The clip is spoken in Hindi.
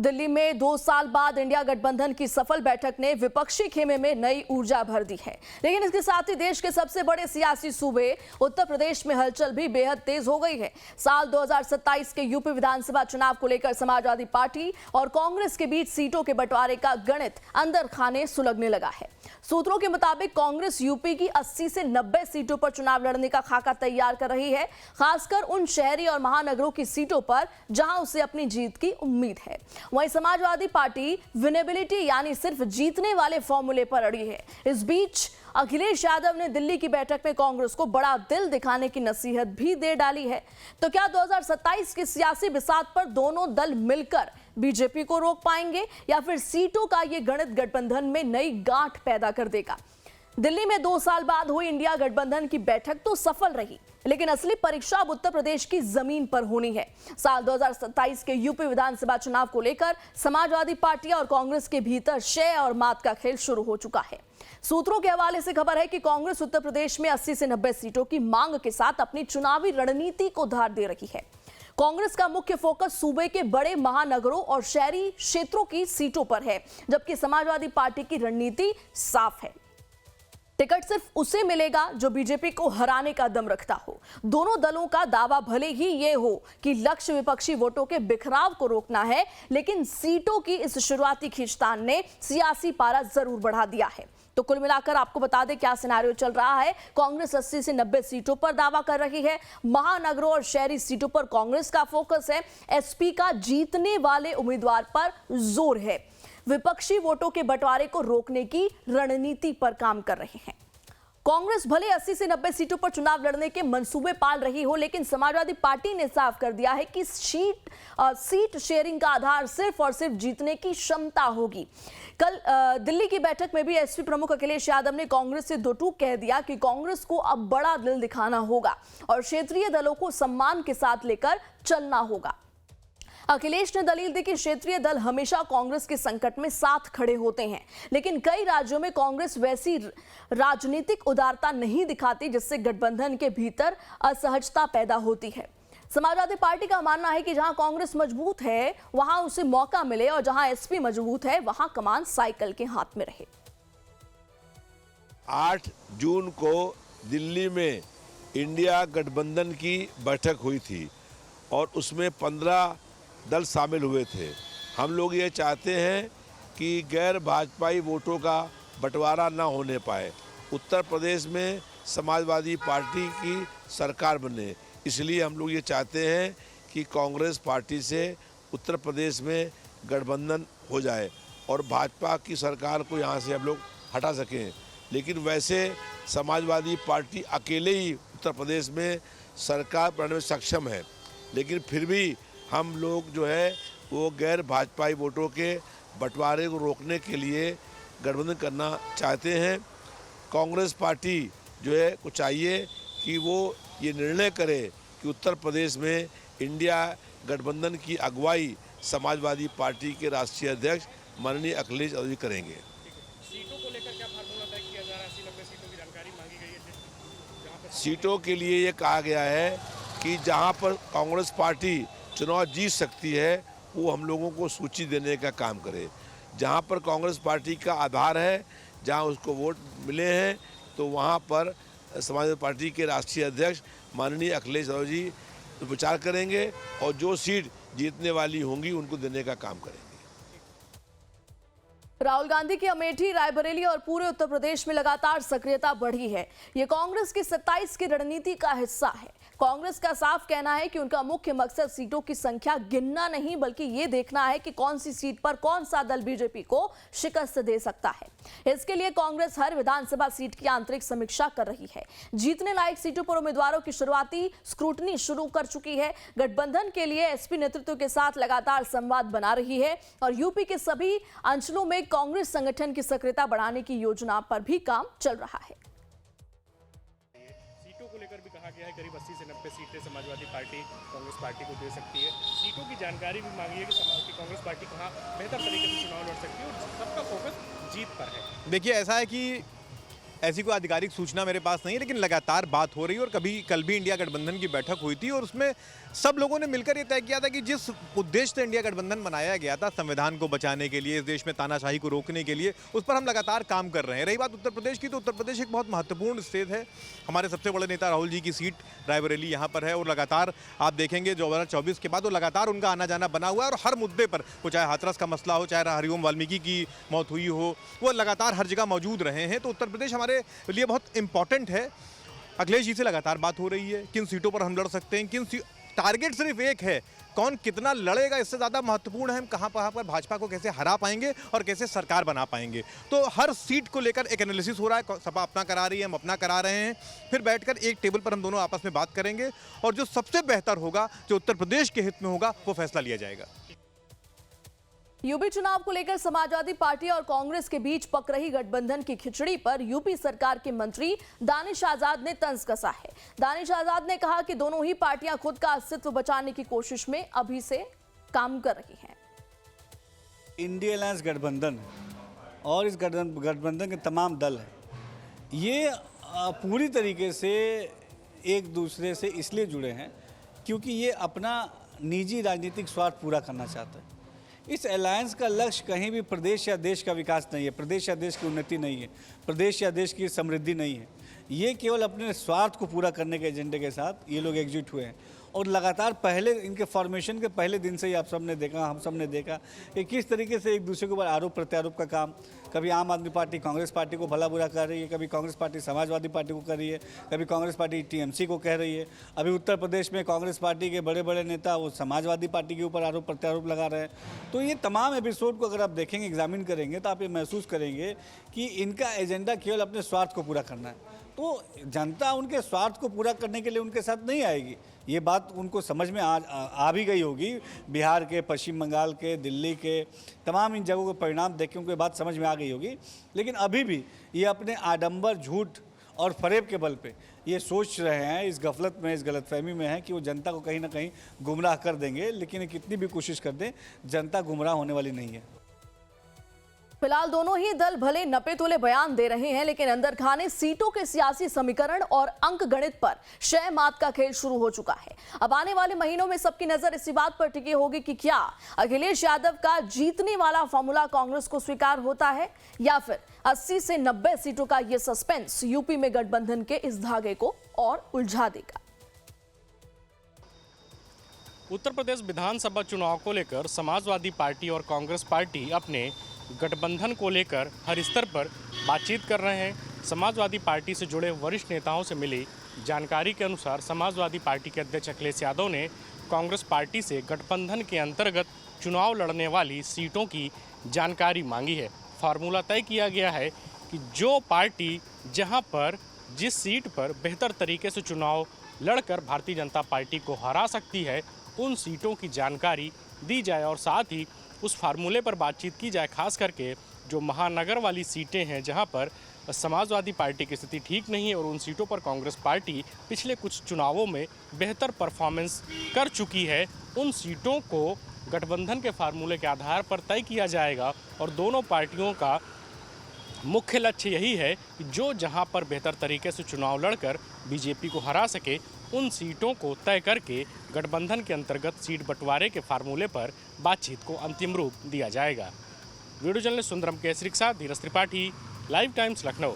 दिल्ली में 2 साल बाद इंडिया गठबंधन की सफल बैठक ने विपक्षी खेमे में नई ऊर्जा भर दी है। लेकिन इसके साथ ही देश के सबसे बड़े सियासी सूबे उत्तर प्रदेश में हलचल भी बेहद तेज हो गई है। साल 2027 के यूपी विधानसभा चुनाव को लेकर समाजवादी पार्टी और कांग्रेस के बीच सीटों के बंटवारे का गणित अंदर खाने सुलगने लगा है। सूत्रों के मुताबिक कांग्रेस यूपी की 80 से 90 सीटों पर चुनाव लड़ने का खाका तैयार कर रही है, खासकर उन शहरी और महानगरों की सीटों पर जहां उसे अपनी जीत की उम्मीद है। वहीं समाजवादी पार्टी विनेबिलिटी यानी सिर्फ जीतने वाले फॉर्मूले पर अड़ी है। इस बीच अखिलेश यादव ने दिल्ली की बैठक में कांग्रेस को बड़ा दिल दिखाने की नसीहत भी दे डाली है। तो क्या 2027 के सियासी बिसात पर दोनों दल मिलकर बीजेपी को रोक पाएंगे या फिर सीटों का ये गणित गठबंधन में नई गांठ पैदा कर देगा? दिल्ली में 2 साल बाद हुई इंडिया गठबंधन की बैठक तो सफल रही, लेकिन असली परीक्षा अब उत्तर प्रदेश की जमीन पर होनी है। साल 2027 के यूपी विधानसभा चुनाव को लेकर समाजवादी पार्टी और कांग्रेस के भीतर शय और मात का खेल शुरू हो चुका है। सूत्रों के हवाले से खबर है कि कांग्रेस उत्तर प्रदेश में 80 से 90 सीटों की मांग के साथ अपनी चुनावी रणनीति को धार दे रही है। कांग्रेस का मुख्य फोकस सूबे के बड़े महानगरों और शहरी क्षेत्रों की सीटों पर है, जबकि समाजवादी पार्टी की रणनीति साफ है। टिकट सिर्फ उसे मिलेगा जो बीजेपी को हराने का दम रखता हो। दोनों दलों का दावा भले ही ये हो कि लक्ष्य विपक्षी वोटों के बिखराव को रोकना है, लेकिन सीटों की इस शुरुआती खींचतान ने सियासी पारा जरूर बढ़ा दिया है। तो कुल मिलाकर आपको बता दें क्या सिनेरियो चल रहा है। कांग्रेस 80 से 90 सीटों पर दावा कर रही है। महानगरों और शहरी सीटों पर कांग्रेस का फोकस है। एसपी का जीतने वाले उम्मीदवार पर जोर है। विपक्षी वोटों के बंटवारे को रोकने की रणनीति पर काम कर रहे हैं। कांग्रेस भले 80 से 90 सीटों पर चुनाव लड़ने के मंसूबे पाल रही हो, लेकिन समाजवादी पार्टी ने साफ कर दिया है कि सीट शेयरिंग का आधार सिर्फ और सिर्फ जीतने की क्षमता होगी। कल दिल्ली की बैठक में भी एसपी प्रमुख अखिलेश यादव ने कांग्रेस से दो टूक कह दिया कि कांग्रेस को अब बड़ा दिल दिखाना होगा और क्षेत्रीय दलों को सम्मान के साथ लेकर चलना होगा। अखिलेश ने दलील दी कि क्षेत्रीय दल हमेशा कांग्रेस के संकट में साथ खड़े होते हैं, लेकिन कई राज्यों में कांग्रेस वैसी राजनीतिक उदारता नहीं दिखाती जिससे गठबंधन के भीतर असहजता पैदा होती है। समाजवादी पार्टी का मानना है कि जहां कांग्रेस मजबूत है वहां उसे मौका मिले और जहां एसपी मजबूत है वहां कमान साइकिल के हाथ में रहे। 8 जून को दिल्ली में इंडिया गठबंधन की बैठक हुई थी और उसमें 15 दल शामिल हुए थे। हम लोग ये चाहते हैं कि गैर भाजपाई वोटों का बंटवारा ना होने पाए। उत्तर प्रदेश में समाजवादी पार्टी की सरकार बने, इसलिए हम लोग ये चाहते हैं कि कांग्रेस पार्टी से उत्तर प्रदेश में गठबंधन हो जाए और भाजपा की सरकार को यहाँ से हम लोग हटा सकें। लेकिन वैसे समाजवादी पार्टी अकेले ही उत्तर प्रदेश में सरकार बनाने में सक्षम है, लेकिन फिर भी हम लोग जो है वो गैर भाजपाई वोटों के बंटवारे को रोकने के लिए गठबंधन करना चाहते हैं। कांग्रेस पार्टी जो है को चाहिए कि वो ये निर्णय करे कि उत्तर प्रदेश में इंडिया गठबंधन की अगुवाई समाजवादी पार्टी के राष्ट्रीय अध्यक्ष माननीय अखिलेश यादव जी करेंगे। सीटों को लेकर क्या फार्मूला तय किया जा रहा है? 80-90 सीटों की जानकारी मांगी गई है। सीटों के लिए ये कहा गया है कि जहाँ पर कांग्रेस पार्टी चुनाव जीत सकती है वो हम लोगों को सूची देने का काम करे। जहाँ पर कांग्रेस पार्टी का आधार है, जहाँ उसको वोट मिले हैं, तो वहाँ पर समाजवादी पार्टी के राष्ट्रीय अध्यक्ष माननीय अखिलेश यादव जी विचार करेंगे और जो सीट जीतने वाली होंगी उनको देने का काम करेंगे। राहुल गांधी की अमेठी, रायबरेली और पूरे उत्तर प्रदेश में लगातार सक्रियता बढ़ी है। ये कांग्रेस की 27 की रणनीति का हिस्सा है। कांग्रेस का साफ कहना है कि उनका मुख्य मकसद सीटों की संख्या गिनना नहीं, बल्कि ये देखना है कि कौन सी सीट पर कौन सा दल बीजेपी को शिकस्त दे सकता है। इसके लिए कांग्रेस हर विधानसभा सीट की आंतरिक समीक्षा कर रही है। जीतने लायक सीटों पर उम्मीदवारों की शुरुआती स्क्रूटनी शुरू कर चुकी है। गठबंधन के लिए एसपी नेतृत्व के साथ लगातार संवाद बना रही है और यूपी के सभी अंचलों में कांग्रेस संगठन की सक्रियता बढ़ाने की योजना पर भी काम चल रहा है। सीटों को लेकर भी कहा गया है करीब 80 से 90 सीटें समाजवादी पार्टी कांग्रेस पार्टी को दे सकती है। सीटों की जानकारी भी मांगी है कि कांग्रेस पार्टी कहाँ बेहतर तरीके से चुनाव लड़ सकती है और सबका फोकस जीत पर है। देखिए, ऐसा है कि ऐसी कोई आधिकारिक सूचना मेरे पास नहीं है, लेकिन लगातार बात हो रही है। और कल भी इंडिया गठबंधन की बैठक हुई थी और उसमें सब लोगों ने मिलकर ये तय किया था कि जिस उद्देश्य से इंडिया गठबंधन बनाया गया था, संविधान को बचाने के लिए, इस देश में तानाशाही को रोकने के लिए, उस पर हम लगातार काम कर रहे हैं। रही बात उत्तर प्रदेश की, तो उत्तर प्रदेश एक बहुत महत्वपूर्ण स्टेट है। हमारे सबसे बड़े नेता राहुल जी की सीट रायबरेली यहाँ पर है और लगातार आप देखेंगे 2024 के बाद वो लगातार उनका आना जाना बना हुआ है। और हर मुद्दे पर, वो चाहे हाथरस का मसला हो, चाहे हरिओम वाल्मीकि की मौत हुई हो, वो लगातार हर जगह मौजूद रहे हैं। तो उत्तर प्रदेश हमारे लिए बहुत इंपॉर्टेंट है। अखिलेश जी से लगातार बात हो रही है, किन सीटों पर हम लड़ सकते हैं, टारगेट सिर्फ एक है, कौन कितना लड़ेगा इससे ज़्यादा महत्वपूर्ण है हम कहाँ पर भाजपा को कैसे हरा पाएंगे और कैसे सरकार बना पाएंगे। तो हर सीट को लेकर एक एनालिसिस हो रहा है, सपा अपना करा रही है, हम अपना करा रहे हैं। फिर बैठकर एक टेबल पर हम दोनों आपस में बात करेंगे और जो सबसे बेहतर होगा, जो उत्तर प्रदेश के हित में होगा, वो फैसला लिया जाएगा। यूपी चुनाव को लेकर समाजवादी पार्टी और कांग्रेस के बीच पक रही गठबंधन की खिचड़ी पर यूपी सरकार के मंत्री दानिश आजाद ने तंज कसा है। दानिश आजाद ने कहा कि दोनों ही पार्टियां खुद का अस्तित्व बचाने की कोशिश में अभी से काम कर रही हैं। इंडिया अलायंस गठबंधन और इस गठबंधन के तमाम दल हैं, ये पूरी तरीके से एक दूसरे से इसलिए जुड़े हैं क्योंकि ये अपना निजी राजनीतिक स्वार्थ पूरा करना चाहते हैं। इस अलायंस का लक्ष्य कहीं भी प्रदेश या देश का विकास नहीं है, प्रदेश या देश की उन्नति नहीं है, प्रदेश या देश की समृद्धि नहीं है। ये केवल अपने स्वार्थ को पूरा करने के एजेंडे के साथ ये लोग एकजुट हुए हैं। और लगातार पहले इनके फॉर्मेशन के पहले दिन से ही आप सबने देखा, हम सब ने देखा कि किस तरीके से एक दूसरे के ऊपर आरोप प्रत्यारोप का काम, कभी आम आदमी पार्टी कांग्रेस पार्टी को भला बुरा कर रही है, कभी कांग्रेस पार्टी समाजवादी पार्टी को कर रही है, कभी कांग्रेस पार्टी टीएमसी को कह रही है। अभी उत्तर प्रदेश में कांग्रेस पार्टी के बड़े बड़े नेता वो समाजवादी पार्टी के ऊपर आरोप प्रत्यारोप लगा रहे हैं। तो ये तमाम एपिसोड को अगर आप देखेंगे, एग्जामिन करेंगे, तो आप ये महसूस करेंगे कि इनका एजेंडा केवल अपने स्वार्थ को पूरा करना है। तो जनता उनके स्वार्थ को पूरा करने के लिए उनके साथ नहीं आएगी, ये बात उनको समझ में आ भी गई होगी। बिहार के, पश्चिम बंगाल के, दिल्ली के तमाम इन जगहों के परिणाम देख के उनको ये बात समझ में आ गई होगी। लेकिन अभी भी ये अपने आडंबर, झूठ और फरेब के बल पे ये सोच रहे हैं, इस गफलत में, इस गलतफहमी में है कि वो जनता को कहीं ना कहीं गुमराह कर देंगे। लेकिन ये कितनी भी कोशिश कर दें, जनता गुमराह होने वाली नहीं है। फिलहाल दोनों ही दल भले नपे तुले बयान दे रहे हैं, लेकिन अंदर खाने सीटों के सियासी समीकरण और अंक गणित पर शह मात का खेल शुरू हो चुका है। अब आने वाले महीनों में सबकी नजर इसी बात पर टिकी होगी कि क्या अखिलेश यादव का जीतने वाला फॉर्मूला कांग्रेस को स्वीकार होता है या फिर 80 से 90 सीटों का यह सस्पेंस यूपी में गठबंधन के इस धागे को और उलझा देगा। उत्तर प्रदेश विधानसभा चुनाव को लेकर समाजवादी पार्टी और कांग्रेस पार्टी अपने गठबंधन को लेकर हर स्तर पर बातचीत कर रहे हैं। समाजवादी पार्टी से जुड़े वरिष्ठ नेताओं से मिली जानकारी के अनुसार समाजवादी पार्टी के अध्यक्ष अखिलेश यादव ने कांग्रेस पार्टी से गठबंधन के अंतर्गत चुनाव लड़ने वाली सीटों की जानकारी मांगी है। फार्मूला तय किया गया है कि जो पार्टी जहां पर जिस सीट पर बेहतर तरीके से चुनाव लड़कर भारतीय जनता पार्टी को हरा सकती है, उन सीटों की जानकारी दी जाए और साथ ही उस फार्मूले पर बातचीत की जाए। खास करके जो महानगर वाली सीटें हैं जहां पर समाजवादी पार्टी की स्थिति ठीक नहीं है और उन सीटों पर कांग्रेस पार्टी पिछले कुछ चुनावों में बेहतर परफॉर्मेंस कर चुकी है, उन सीटों को गठबंधन के फार्मूले के आधार पर तय किया जाएगा। और दोनों पार्टियों का मुख्य लक्ष्य यही है कि जो जहां पर बेहतर तरीके से चुनाव लड़कर बीजेपी को हरा सके, उन सीटों को तय करके गठबंधन के अंतर्गत सीट बंटवारे के फार्मूले पर बातचीत को अंतिम रूप दिया जाएगा। वीडियो जर्नलिस्ट सुंदरम केसरी के साथ धीरज त्रिपाठी, लाइव टाइम्स लखनऊ।